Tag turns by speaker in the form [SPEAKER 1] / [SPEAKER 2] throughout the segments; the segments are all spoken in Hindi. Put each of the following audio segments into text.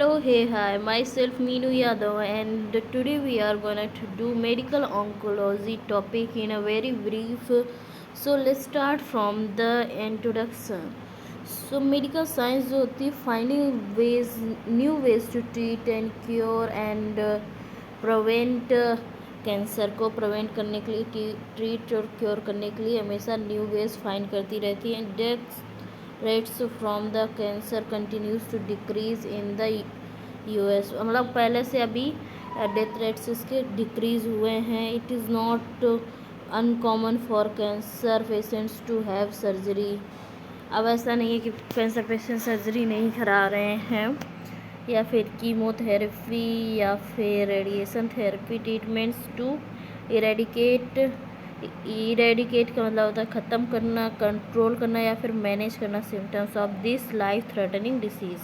[SPEAKER 1] Hello, hey, hi, myself Meenu Yadav, and today we are gonna to do medical oncology topic in a very brief. So let's start from the introduction. So medical science जो होती है finding ways, new ways to treat and cure and prevent cancer को प्रिवेंट करने के लिए, ट्रीट और क्योर करने के लिए हमेशा न्यू वेज फाइंड करती रहती हैं. Death rates from the cancer continues to decrease in the US. मतलब पहले से अभी डेथ रेट्स इसके डिक्रीज हुए हैं. It is not uncommon for cancer patients to have surgery. अब ऐसा नहीं है कि कैंसर पेशेंट सर्जरी नहीं करा रहे हैं या फिर कीमोथेरेपी या फिर radiation therapy treatments to eradicate का मतलब होता है ख़त्म करना, कंट्रोल करना या फिर मैनेज करना symptoms of this life threatening disease.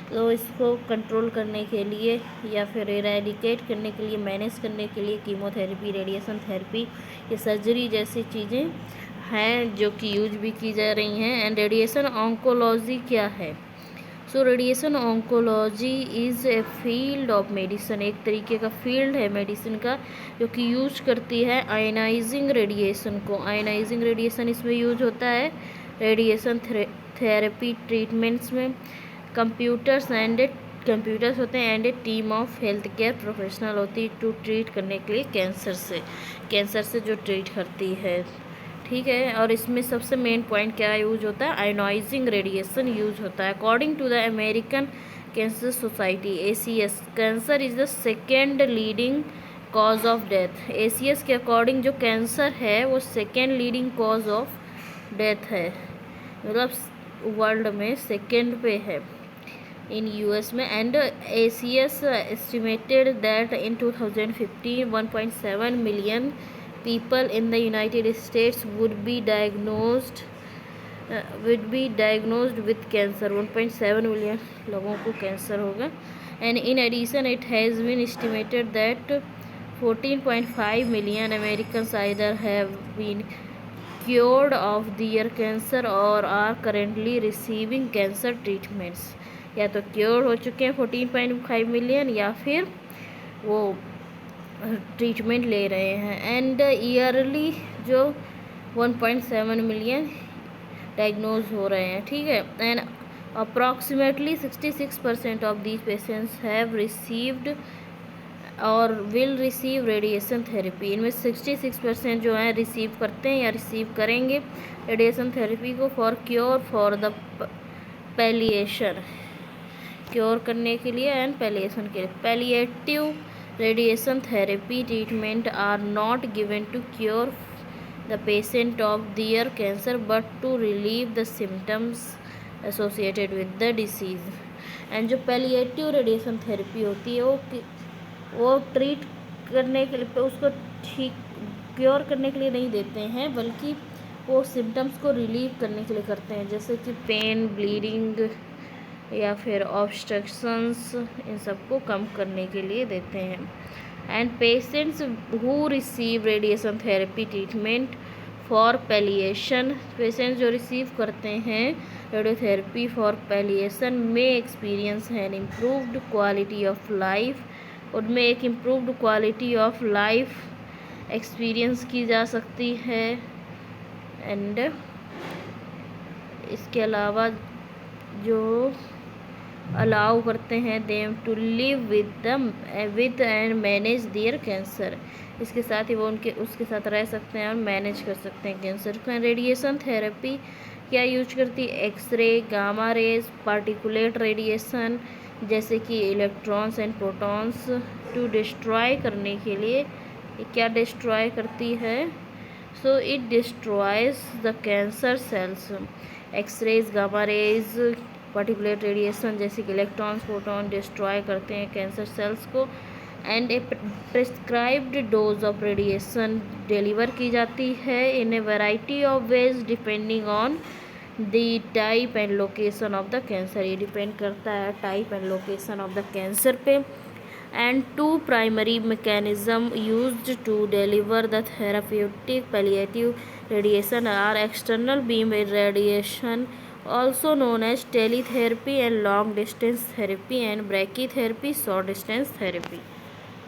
[SPEAKER 1] तो इसको कंट्रोल करने के लिए या फिर इरेडिकेट करने के लिए, मैनेज करने के लिए कीमोथेरेपी, रेडिएशन थेरेपी, ये सर्जरी जैसी चीज़ें हैं जो कि यूज भी की जा रही हैं. एंड रेडिएशन ऑन्कोलॉजी क्या है? So radiation oncology is a field of medicine. एक तरीके का फील्ड है मेडिसिन का जो कि यूज करती है आयनाइजिंग रेडिएशन को. आयनाइजिंग रेडिएशन इसमें यूज होता है रेडिएशन थेरेपी ट्रीटमेंट्स में. कंप्यूटर्स होते हैं and A team of health care professional होती है टू ट्रीट करने के लिए कैंसर से जो ट्रीट करती है. ठीक है. और इसमें सबसे मेन पॉइंट क्या यूज होता है? आयनाइजिंग रेडिएशन यूज होता है. According to the American Cancer Society ACS, cancer is the second leading cause of death. ACS के अकॉर्डिंग जो कैंसर है वो second leading cause of death है. मतलब वर्ल्ड में सेकेंड पे है इन US में. And ACS estimated that in 2015 1.7 million people in the United States would be diagnosed with cancer. 1.7 million लोगों को कैंसर होगा. And in addition it has been estimated that 14.5 million Americans either have been cured of their cancer or are currently receiving cancer treatments. या तो क्योर हो चुके हैं 14.5 मिलियन या फिर वो ट्रीटमेंट ले रहे हैं. एंड ईयरली जो 1.7 मिलियन डायग्नोज हो रहे हैं. ठीक है. And approximately 66% of these patients have received और विल रिसीव रेडिएशन थेरेपी. इनमें 66% जो हैं रिसीव करते हैं या रिसीव करेंगे रेडिएशन थेरेपी को for cure, for the palliation, cure करने के लिए एंड पैलिएशन के लिए. Palliative radiation therapy treatment are not given to cure the patient of their cancer but to relieve the symptoms associated with the disease. and जो palliative radiation therapy होती है वो ट्रीट करने के लिए, उसको ठीक क्योर करने के लिए नहीं देते हैं बल्कि वो सिम्टम्स को रिलीव करने के लिए करते हैं, जैसे कि पेन, ब्लीडिंग या फिर ऑब्स्ट्रक्शंस, इन सबको कम करने के लिए देते हैं. And patients who receive radiation therapy treatment for palliation, patients जो रिसीव करते हैं रेडियोथेरेपी फॉर पैलिएशन में एक्सपीरियंस है इम्प्रूव्ड क्वालिटी ऑफ लाइफ. उनमें एक improved quality of life experience की जा सकती है. एंड इसके अलावा जो अलाउ करते हैं them to live with and manage their cancer. इसके साथ ही वो उसके साथ रह सकते हैं और मैनेज कर सकते हैं कैंसर का. रेडिएशन थेरेपी क्या यूज करती है? X ray, gamma rays, particulate radiation जैसे कि electrons and protons to destroy करने के लिए. क्या डिस्ट्रॉय करती है? So it destroys the cancer cells. X rays, gamma rays, particulate radiation जैसे कि इलेक्ट्रॉन्स, प्रोटॉन डिस्ट्रॉय करते हैं कैंसर सेल्स को. And a prescribed dose of radiation deliver की जाती है in a variety of ways depending on the type and location of the cancer. ये डिपेंड करता है type and location of the cancer पे. And two primary mechanism used to deliver the therapeutic palliative radiation are external beam radiation also known as teletherapy and long distance therapy and brachytherapy, short distance therapy।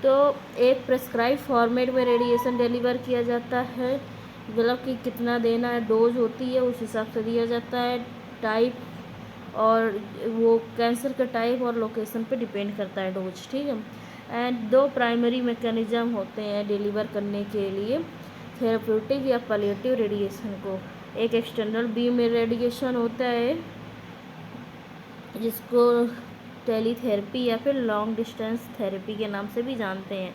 [SPEAKER 1] तो एक प्रेस्क्राइब फॉर्मेट में रेडिएशन डिलीवर किया जाता है, मतलब कि कितना देना है, डोज होती है, उस हिसाब से दिया जाता है। टाइप और वो कैंसर का टाइप और लोकेशन पे डिपेंड करता है डोज, ठीक है। एंड दो प्राइमरी मैकेनिज्म होते हैं डिलीवर करने के लिए थेराप्यूटिक या पैलिएटिव रेडिएशन को। एक एक्सटर्नल बीम रेडिएशन होता है जिसको टेलीथेरेपी या फिर लॉन्ग डिस्टेंस थेरेपी के नाम से भी जानते हैं।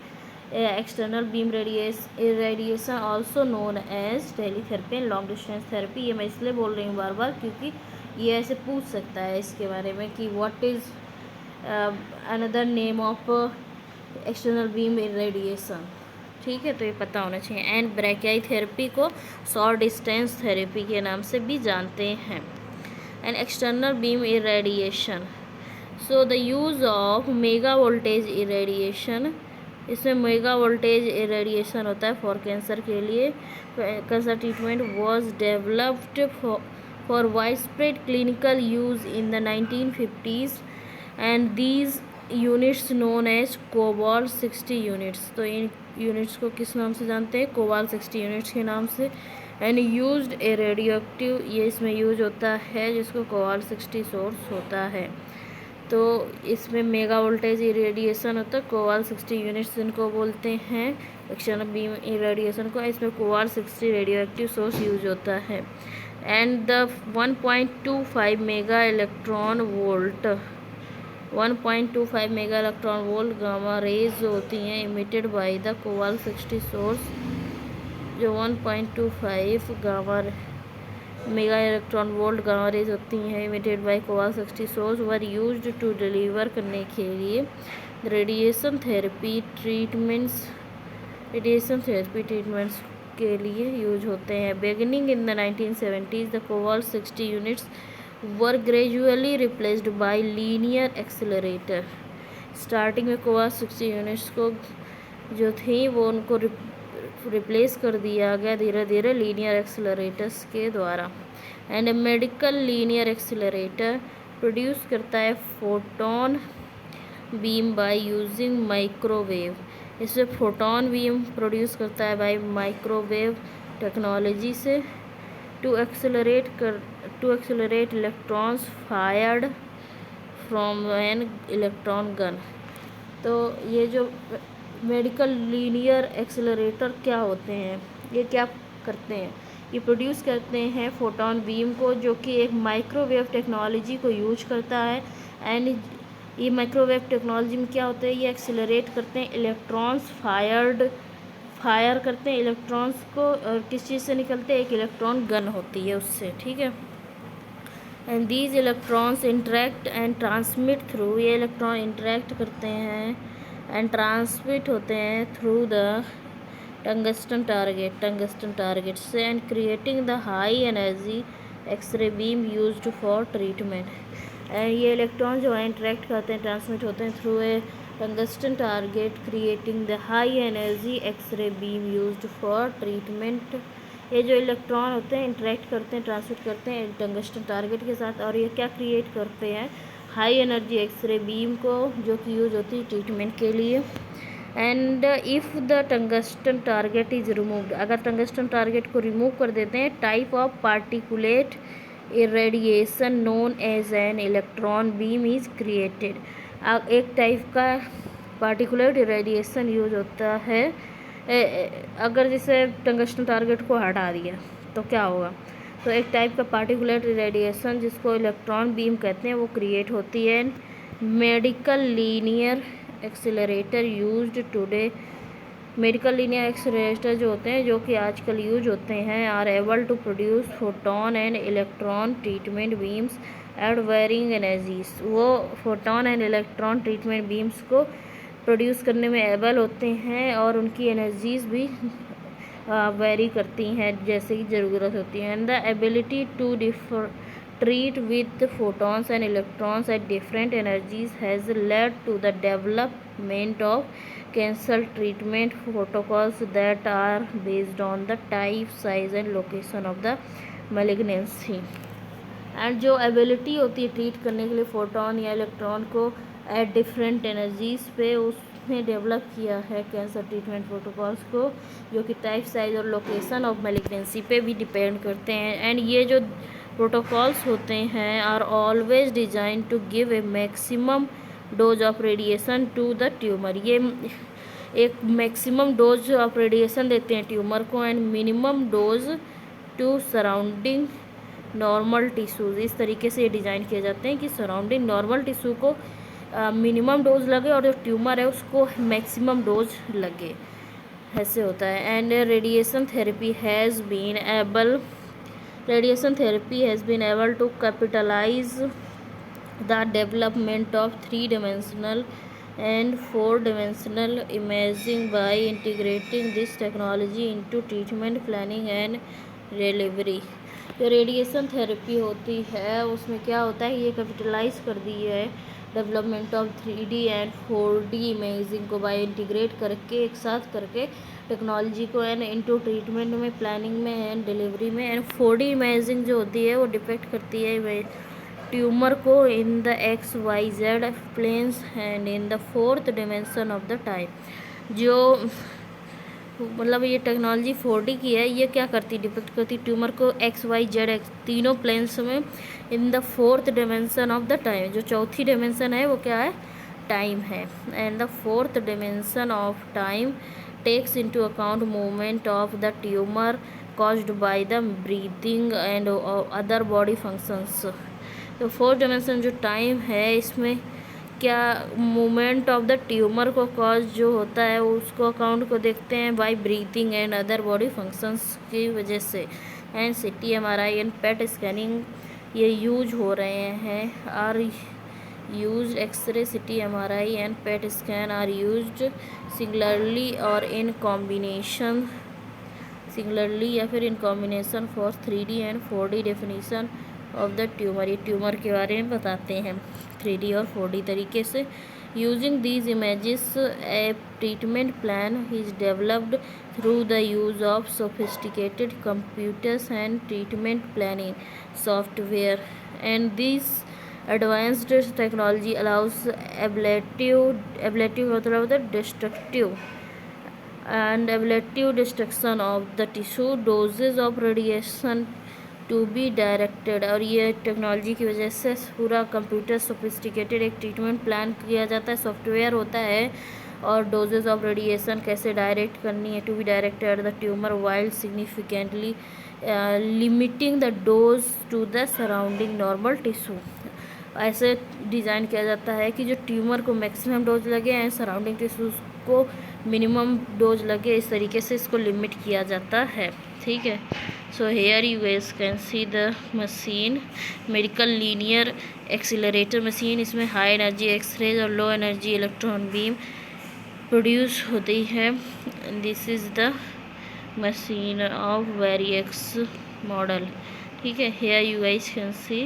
[SPEAKER 1] External beam radiation also known as teletherapy and long distance therapy. ये मैं इसलिए बोल रही हूँ बार बार क्योंकि ये ऐसे पूछ सकता है इसके बारे में कि what is another name of external beam radiation, ठीक है, तो ये पता होना चाहिए। एंड ब्रैकियोथेरेपी को शॉर्ट डिस्टेंस थेरेपी के नाम से भी जानते हैं। And external beam irradiation, so the use of mega voltage irradiation, इसमें मेगा वोल्टेज इरेडिएशन होता है फॉर कैंसर के लिए। Cancer treatment was developed for wide spread clinical use in the 1950s and these units known as cobalt 60 units. तो इन यूनिट्स को किस नाम से जानते हैं? कोबाल्ट 60 यूनिट्स के नाम से। And used A radio active, ये इसमें यूज होता है जिसको कोबाल्ट 60 सोर्स होता है। तो इसमें मेगा वोल्टेज इरेडिएशन होता है, कोबाल्ट 60 यूनिट्स जिनको बोलते हैं एक्सटर्नल बीम इरेडिएशन को। इसमें cobalt 60 radioactive source use होता है। And the 1.25 mega electron volt 1.25 mega electron volt gamma rays जो होती हैं emitted by the cobalt 60 source, जो 1.25 gamma mega electron volt gamma rays होती हैं emitted by cobalt 60 source were used to deliver करने के लिए रेडिएशन थेरेपी ट्रीटमेंट्स के लिए यूज होते हैं। Beginning in the 1970s the cobalt 60 units were gradually replaced by linear accelerator. Starting में कोबाल्ट 60 यूनिट्स को जो थी वो उनको रिप्लेस कर दिया गया धीरे धीरे लीनियर एक्सेलरेटर्स के द्वारा। And medical linear accelerator produce करता है photon beam by using microwave. इससे फोटोन बीम प्रोड्यूस करता है बाय माइक्रोवेव टेक्नोलॉजी से to accelerate electrons fired from an electron gun. तो ये जो मेडिकल लीनियर एक्सेलरेटर क्या होते हैं, ये क्या करते हैं? ये प्रोड्यूस करते हैं फोटोन बीम को जो कि एक माइक्रोवेव टेक्नोलॉजी को यूज करता है। एंड ये माइक्रोवेव टेक्नोलॉजी में क्या होता है, ये एक्सेलरेट करते हैं इलेक्ट्रॉन्स फायर करते हैं इलेक्ट्रॉन्स को, और किस चीज़ से निकलते हैं? एक इलेक्ट्रॉन गन होती है उससे, ठीक है। And these electrons interact and transmit through, ये इलेक्ट्रॉन इंटरेक्ट करते हैं एंड ट्रांसमिट होते हैं थ्रू द टंगस्टन टारगेट से and creating the high energy x-ray beam used for treatment. And ये इलेक्ट्रॉन जो है इंटरेक्ट करते हैं, ट्रांसमिट होते हैं through a tungsten target creating the high energy x-ray beam used for treatment. ये जो इलेक्ट्रॉन होते हैं इंटरेक्ट करते हैं, ट्रांसमिट करते हैं टंगस्टन टारगेट के साथ, और ये क्या क्रिएट करते हैं? हाई एनर्जी एक्सरे बीम को, जो कि यूज होती है ट्रीटमेंट के लिए। And if the tungsten target is removed, अगर टंगस्टन टारगेट को रिमूव कर देते हैं, type of particulate irradiation known as an electron beam is created. एक टाइप का पार्टिकुलेट इरेडिएशन यूज होता है। अगर जैसे टंगस्टन टारगेट को हटा दिया तो क्या होगा? तो एक टाइप का पार्टिकुलेट रेडिएशन जिसको इलेक्ट्रॉन बीम कहते हैं वो क्रिएट होती है। Medical linear accelerator used today, medical linear accelerator जो होते हैं, जो कि आजकल यूज होते हैं, are able to produce photon and electron treatment beams at varying energies. वो photon and electron treatment beams को प्रोड्यूस करने में एबल होते हैं और उनकी एनर्जीज भी वेरी करती हैं जैसे कि ज़रूरत होती है। And the ability to treat with photons and electrons at different energies has led to the development of cancer treatment protocols that are based on the type, size and location of the malignancy. And जो एबिलिटी होती है ट्रीट करने के लिए फोटोन या इलेक्ट्रॉन को एट डिफरेंट एनर्जीज पे, उसने डेवलप किया है कैंसर ट्रीटमेंट प्रोटोकॉल्स को, जो कि टाइप, साइज और लोकेशन ऑफ मैलिग्नेंसी पे भी डिपेंड करते हैं। एंड ये जो प्रोटोकॉल्स होते हैं are always design to give a maximum dose of radiation to the tumour. ये एक मैक्सिमम डोज ऑफ रेडिएशन देते हैं ट्यूमर को and minimum dose to surrounding normal tissues. इस तरीके से ये डिज़ाइन किए जाते हैं कि सराउंडिंग नॉर्मल टिश्यू को मिनिमम डोज लगे और जो ट्यूमर है उसको मैक्सिमम डोज लगे, ऐसे होता है। And radiation therapy has been able to capitalise the development of 3-dimensional and 4-dimensional imaging by integrating this technology into treatment planning and delivery। जो रेडिएशन थेरेपी होती है उसमें क्या होता है, ये कैपिटलाइज कर दी है development of 3D and 4D imaging को बाय इंटीग्रेट करके, एक साथ करके टेक्नोलॉजी को एंड इनटू ट्रीटमेंट में, प्लानिंग में एंड डिलीवरी में। एंड 4D इमेजिंग जो होती है वो डिपेक्ट करती है ट्यूमर को in the XYZ planes and in the 4th dimension of the time. जो मतलब ये टेक्नोलॉजी 4D की है, ये क्या करती, डिपेक्ट करती ट्यूमर को XYZ तीनों प्लेन्स में in the 4th dimension of the time. जो चौथी डिमेंशन है वो क्या है, टाइम है। And the 4th dimension of time takes into account movement of the tumour caused by the breathing and other body functions. तो 4th dimension जो टाइम है इसमें क्या मूवमेंट ऑफ द ट्यूमर को कॉज जो होता है उसको अकाउंट को देखते हैं by breathing and other body functions की वजह से। And CT, MRI and PET scanning ये यूज हो रहे हैं, are use x ray, CT, MRI and PET scan are used singularly और इन कॉम्बिनेशन, सिंगुलरली या फिर in combination for 3D and 4D definition of the tumour. ये ट्यूमर के बारे में बताते हैं 3D और 4D तरीके से। Using these images A treatment plan is developed through the use of sophisticated computers and treatment planning software. And this advanced technology allows ablative मतलब होता है destructive and ablative destruction of the tissue, doses of radiation to be directed। और ये टेक्नोलॉजी की वजह से पूरा कंप्यूटर सोफिस्टिकेटेड एक ट्रीटमेंट प्लान किया जाता है, सॉफ्टवेयर होता है, और डोजेज ऑफ रेडिएशन कैसे डायरेक्ट करनी है, to be directed the tumour while significantly limiting the dose to the surrounding normal tissue. ऐसे डिज़ाइन किया जाता है कि जो ट्यूमर को मैक्सिमम डोज लगे एंड सराउंडिंग टिश्यूज़ को मिनिमम डोज लगे, इस तरीके से इसको लिमिट किया जाता है। ठीक है, so here you guys can see the machine, medical linear accelerator machine. इसमें हाई एनर्जी एक्सरेज और low energy electron beam produce होती है। This is the machine of वेरिएक्स मॉडल। ठीक है, here you guys can see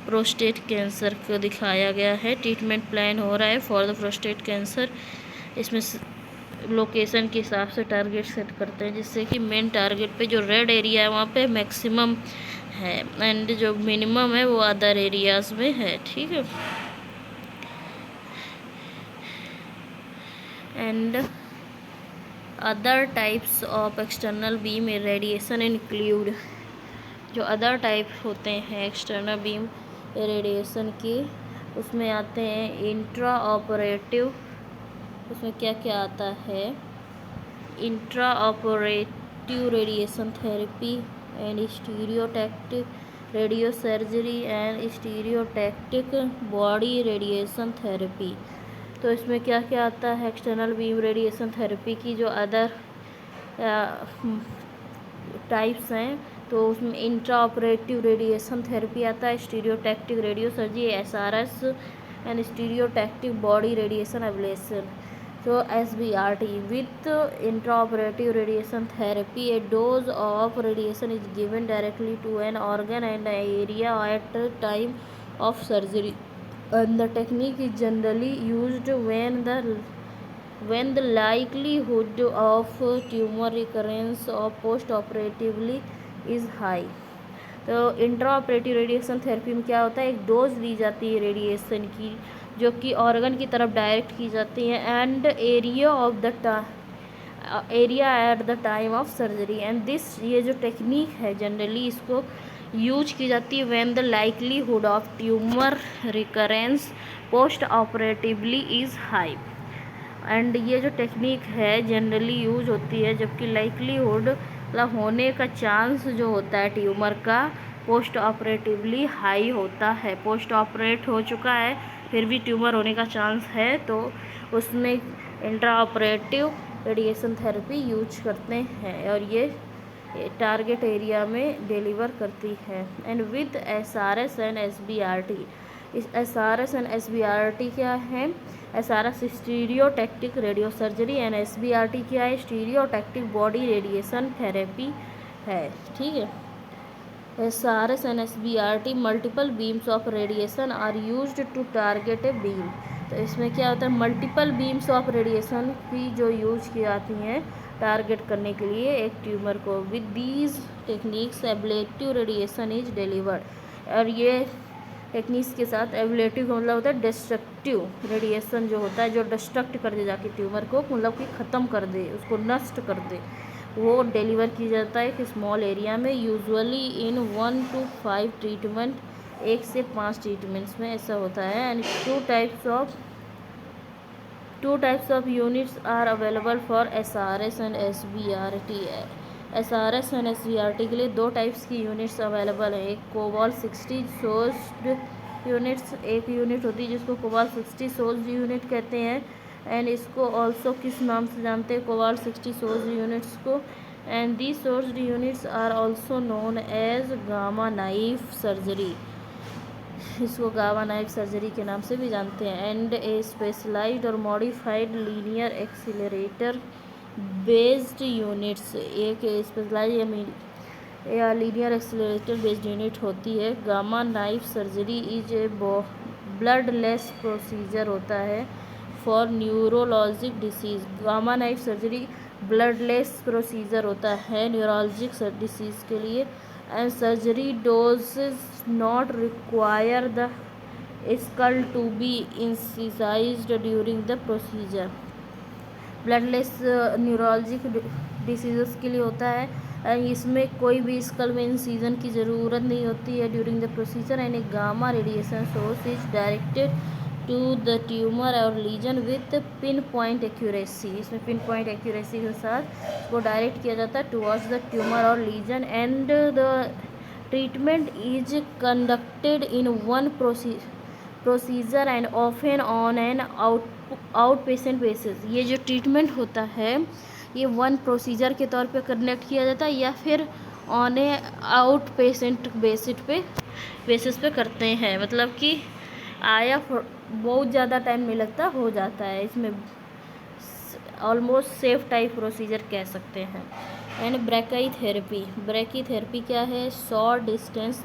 [SPEAKER 1] prostate cancer को दिखाया गया है। ट्रीटमेंट प्लान हो रहा है फॉर द प्रोस्टेट कैंसर। इसमें लोकेशन के हिसाब से टारगेट सेट करते हैं, जिससे कि मेन टारगेट पे जो रेड एरिया है वहाँ पे मैक्सिमम है एंड जो मिनिमम है वो अदर एरियाज में है। ठीक है, and other types of external beam radiation include, जो अदर टाइप होते हैं एक्सटर्नल बीम रेडिएशन की, उसमें आते हैं इंट्रा ऑपरेटिव। उसमें क्या क्या आता है, intra operative radiation therapy and stereotactic radio surgery and stereotactic body radiation therapy. तो इसमें क्या क्या आता है एक्सटर्नल बीम रेडिएशन थेरेपी की जो अदर टाइप्स हैं, तो उसमें इंट्रा ऑपरेटिव रेडिएशन थेरेपी आता है, stereotactic radio surgery SRS and stereotactic body radiation ablation. So SBRT, with intraoperative radiation therapy, a dose of radiation is given directly to an organ and area at the time of surgery, and the technique is generally used when the likelihood of tumor recurrence or post-operatively is high। तो इंट्रा ऑपरेटिव रेडिएशन थेरेपी में क्या होता है, एक डोज दी जाती है रेडिएशन की जो कि ऑर्गन की तरफ डायरेक्ट की जाती है and area at the time of surgery and this, ये जो टेक्निक है जनरली इसको यूज की जाती है when the likelihood of tumour recurrence post operatively is high. And ये जो टेक्निक है जनरली यूज होती है जबकि लाइकलीहुड मतलब होने का चांस जो होता है ट्यूमर का पोस्ट ऑपरेटिवली हाई होता है। पोस्ट ऑपरेट हो चुका है फिर भी ट्यूमर होने का चांस है तो उसमें intra operative radiation therapy use करते हैं और ये टारगेट एरिया में डिलीवर करती है। And with SRS and SBRT, इस SRS एंड SBRT क्या है, SRS stereotactic radio surgery and SBRT क्या है, स्टीरियोटैक्टिक बॉडी रेडिएशन थेरेपी है। ठीक है, SRS and SBRT multiple beams of radiation are used to target a beam. तो इसमें क्या होता है, मल्टीपल बीम्स ऑफ रेडिएशन की जो यूज की जाती हैं टारगेट करने के लिए एक ट्यूमर को। With these techniques ablative radiation is delivered. और ये टेक्निक्स के साथ एब्लेटिव का मतलब होता है डिस्ट्रक्टिव रेडिएशन जो होता है जो डिस्ट्रक्ट कर दे जाके ट्यूमर को, मतलब कि ख़त्म कर दे, उसको नष्ट कर दे, वो डिलीवर की जाता है एक स्मॉल एरिया में यूजुअली इन 1 to 5 ट्रीटमेंट, 1 से 5 ट्रीटमेंट्स में ऐसा होता है। And two types of units are available for SRS and SBRT। SRS and SBRT के लिए 2 टाइप्स की यूनिट्स अवेलेबल है। एक कोबाल्ट 60 सोर्स्ड यूनिट्स, एक यूनिट होती है जिसको कोबाल्ट 60 सोर्स्ड यूनिट कहते हैं एंड इसको ऑल्सो किस नाम से जानते हैं, कोबाल्ट 60 सोर्स्ड यूनिट्स को। And the sourced units are also known as gamma knife surgery, इसको गामा नाइफ सर्जरी के नाम से भी जानते हैं। एंड ए स्पेशलाइज्ड और modified linear accelerator based units, एक स्पेशलाइज या लीनियर एक्सीलरेटर बेस्ड यूनिट होती है। Gamma knife surgery is a bloodless procedure होता है for neurologic disease. Gamma knife surgery bloodless procedure होता है न्यूरोलॉजिक डिसीज़ के लिए। And surgery doses not require the skull to be incised during the procedure. Bloodless neurologic disease के लिए होता है, इसमें कोई भी स्कल में इंसीजन की ज़रूरत नहीं होती है during the procedure. And a gamma radiation source is directed to the tumour और lesion with pinpoint accuracy, इसमें पिन पॉइंट एक्यूरेसी के साथ इसको डायरेक्ट किया जाता है टुवर्ड्स द ट्यूमर और lesion. And the treatment is conducted in one procedure and often on an outpatient basis. ये जो ट्रीटमेंट होता है ये वन प्रोसीजर के तौर पे कंडक्ट किया जाता है या फिर on A out patient basis पे करते हैं, मतलब कि आया बहुत ज़्यादा टाइम नहीं लगता, हो जाता है, इसमें ऑलमोस्ट सेफ टाइप प्रोसीजर कह सकते हैं। एंड ब्रैकीथेरेपी क्या है, शॉर्ट डिस्टेंस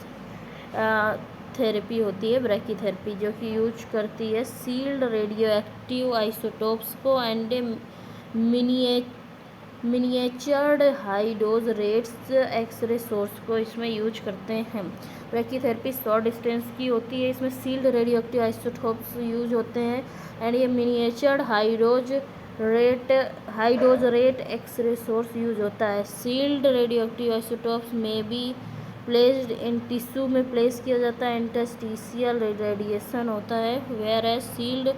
[SPEAKER 1] थेरेपी होती है ब्रैकीथेरेपी, जो कि यूज करती है सील्ड रेडियो एक्टिव आइसोटोप्स को and miniaturised high dose rates x ray source को इसमें यूज करते हैं। ब्रैकीथेरेपी शॉर्ट डिस्टेंस की होती है, इसमें sealed radioactive isotopes use होते हैं एंड ये miniaturised high dose rate x ray source use होता है। सील्ड रेडियो एक्टिव आइसोटोप्स में भी प्लेस्ड इन टिश्यू में प्लेस किया जाता है, इंटरस्टिशियल रेडिएशन होता है। वेयर एज सील्ड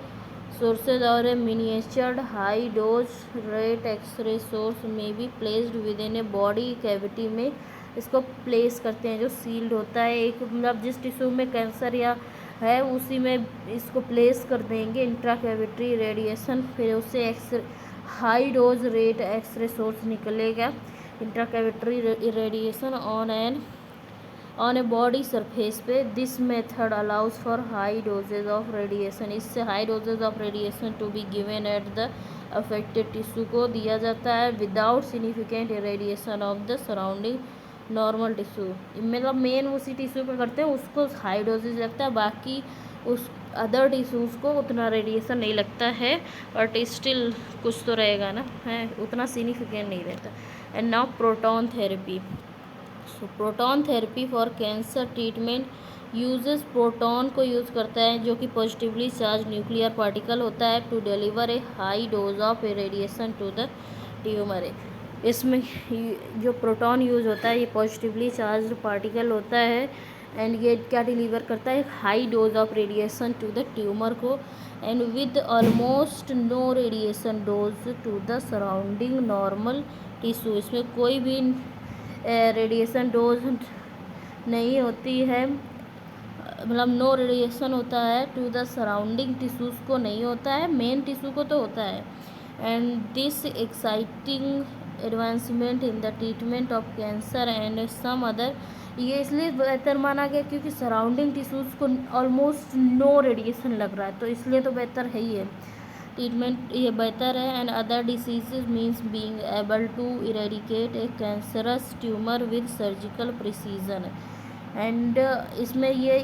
[SPEAKER 1] सोर्सेज और a miniaturised high dose rate x ray source में भी placed within a body cavity में इसको प्लेस करते हैं, जो सील्ड होता है एक, मतलब जिस टिश्यू में कैंसर या है उसी में इसको प्लेस कर देंगे इंट्राकैविटरी रेडिएशन, फिर उससे high dose rate x ray source निकलेगा intracavitary radiation on a body surface पे। This method allows for high doses of radiation, इससे high doses of radiation to be given at the affected tissue को दिया जाता है without significant radiation of the surrounding normal tissue. मतलब मेन उसी टिश्यू पे करते हैं उसको हाई डोजेज लगता है, बाकी उस अदर टिश्यूज़ को उतना रेडिएशन नहीं लगता है, बट स्टिल कुछ तो रहेगा ना, है उतना सिग्निफिकेंट नहीं रहता। And now proton therapy, so proton therapy for cancer treatment uses proton को यूज़ करता है जो कि पॉजिटिवली चार्ज न्यूक्लियर पार्टिकल होता है to deliver a high dose of radiation to the tumour. इसमें जो प्रोटॉन यूज़ होता है ये पॉजिटिवली चार्ज पार्टिकल होता है एंड ये क्या डिलीवर करता है, high dose of radiation to the tumour को and with almost no radiation dose to the surrounding normal tissue. इसमें कोई भी रेडिएशन डोज नहीं होती है, मतलब नो रेडिएशन होता है टू द सराउंडिंग टिश्यूज़ को नहीं होता है, मेन टिश्यू को तो होता है। And this exciting advancement in the treatment of cancer and some other, ये इसलिए बेहतर माना गया क्योंकि सराउंडिंग टिश्यूज़ को ऑलमोस्ट नो रेडिएशन लग रहा है, तो इसलिए तो बेहतर है ही है ट्रीटमेंट, ये बेहतर है। And other diseases means being able to eradicate a cancerous tumour with surgical precision. And इसमें ये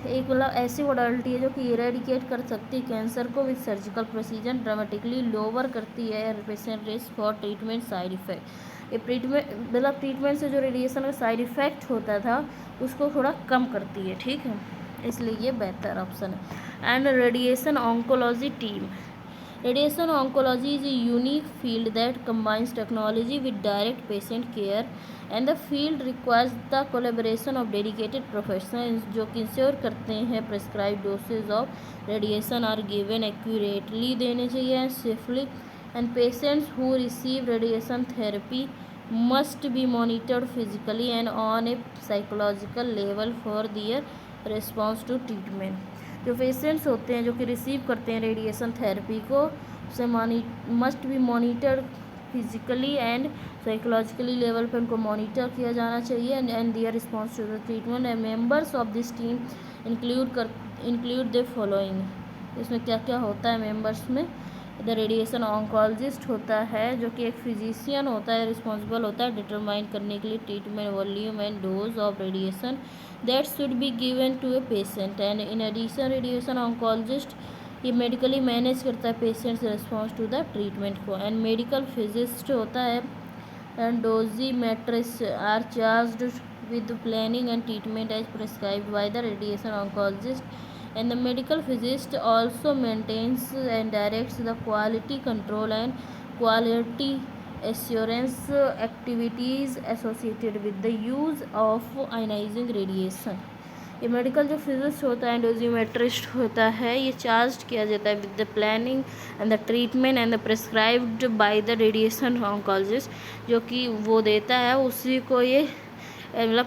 [SPEAKER 1] एक मतलब ऐसी मॉडलिटी है जो कि इरेडिकेट कर सकती है कैंसर को with surgical precision, dramatically lower करती है patient risk for treatment side effect. ये ट्रीटमेंट मतलब ट्रीटमेंट से जो रेडिएशन का साइड इफ़ेक्ट होता था उसको थोड़ा कम करती है, ठीक है, इसलिए ये बेहतर ऑप्शन है। And radiation oncology team, radiation oncology is a unique field that combines technology with direct patient care, and the field requires the collaboration of dedicated professionals जो कि इंश्योर करते हैं prescribed doses of radiation are given accurately देने चाहिए safely, and patients who receive radiation therapy must be monitored physically and on a psychological level for their response to treatment। जो पेशेंट्स होते हैं जो कि रिसीव करते हैं रेडिएशन थेरेपी को, उसे must be monitor physically and psychologically level पर उनको मॉनिटर किया जाना चाहिए and their response to the treatment. And members of this team include the following, इसमें क्या क्या होता है मेंबर्स में, द रेडिएशन ऑन्कोलॉजिस्ट होता है जो कि एक फिजिशियन होता है, रिस्पॉन्सिबल होता है डिटरमाइन करने के लिए treatment volume and dose of radiation that should be given to a patient. And in addition radiation oncologist ये मेडिकली मैनेज करता है patient's response to the treatment को। एंड मेडिकल फिजिस्ट होता है and dosimetrist are charged with planning and treatment as prescribed by the radiation oncologist, and the medical physicist also maintains and directs the quality control and quality assurance activities associated with the use of ionizing radiation। ये मेडिकल जो फिजिस्ट होता है डोजीमेट्रिस्ट होता है, ये चार्ज किया जाता है with the planning and the treatment and the prescribed by the radiation oncologist, जो कि वो देता है उसी को ये मतलब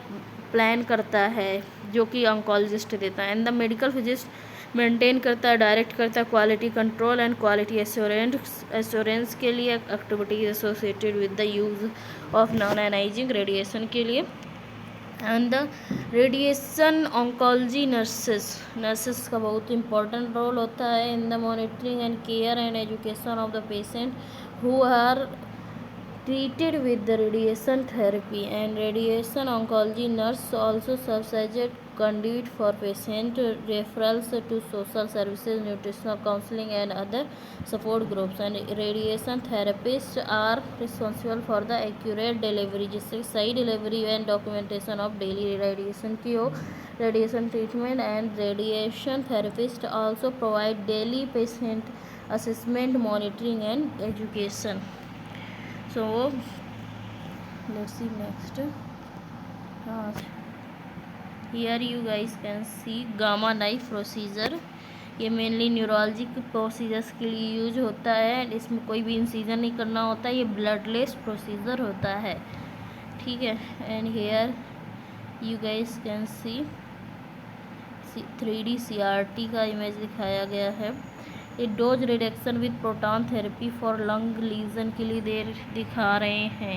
[SPEAKER 1] प्लान करता है जो कि ऑन्कोलॉजिस्ट देता है। And the medical physicist maintain करता है, डायरेक्ट करता है quality control and quality assurance के लिए activities associated with the use of non ionising radiation के लिए। And the radiation oncology nurses का बहुत इंपॉर्टेंट रोल होता है in the monitoring and care and education of the patient who are treated with the radiation therapy। And radiation oncology nurse also serves as a conduit for patient referrals to social services, nutritional counseling and other support groups। and radiation therapists are responsible for the accurate delivery, जिससे सही delivery and documentation of daily radiation की हो radiation treatment. And radiation therapist also provide daily patient assessment, monitoring and education. So let's see next. Here you guys can see gamma knife procedure। ये मेनली न्यूरोलॉजिक प्रोसीजर्स के लिए यूज होता है, इसमें कोई भी इंसीजन नहीं करना होता है, ये ब्लडलेस प्रोसीजर होता है, ठीक है। And here you guys can see 3D CRT का इमेज दिखाया गया है। ये dose reduction with proton therapy for lung lesion के लिए दिखा रहे हैं।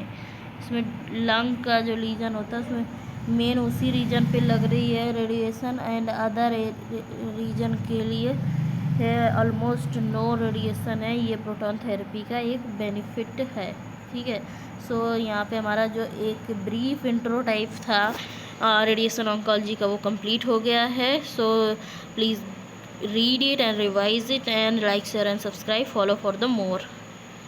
[SPEAKER 1] इसमें लंग का जो लीजन होता है उसमें मेन उसी रीजन पे लग रही है रेडिएशन, एंड अदर रीजन के लिए है ऑलमोस्ट नो रेडिएशन है। ये प्रोटॉन थेरेपी का एक बेनिफिट है, ठीक है। सो यहाँ पे हमारा जो एक ब्रीफ इंट्रो टाइप था रेडिएशन ऑन्कोलॉजी का वो कंप्लीट हो गया है। So please read it and revise it and like, share and subscribe, follow for the more।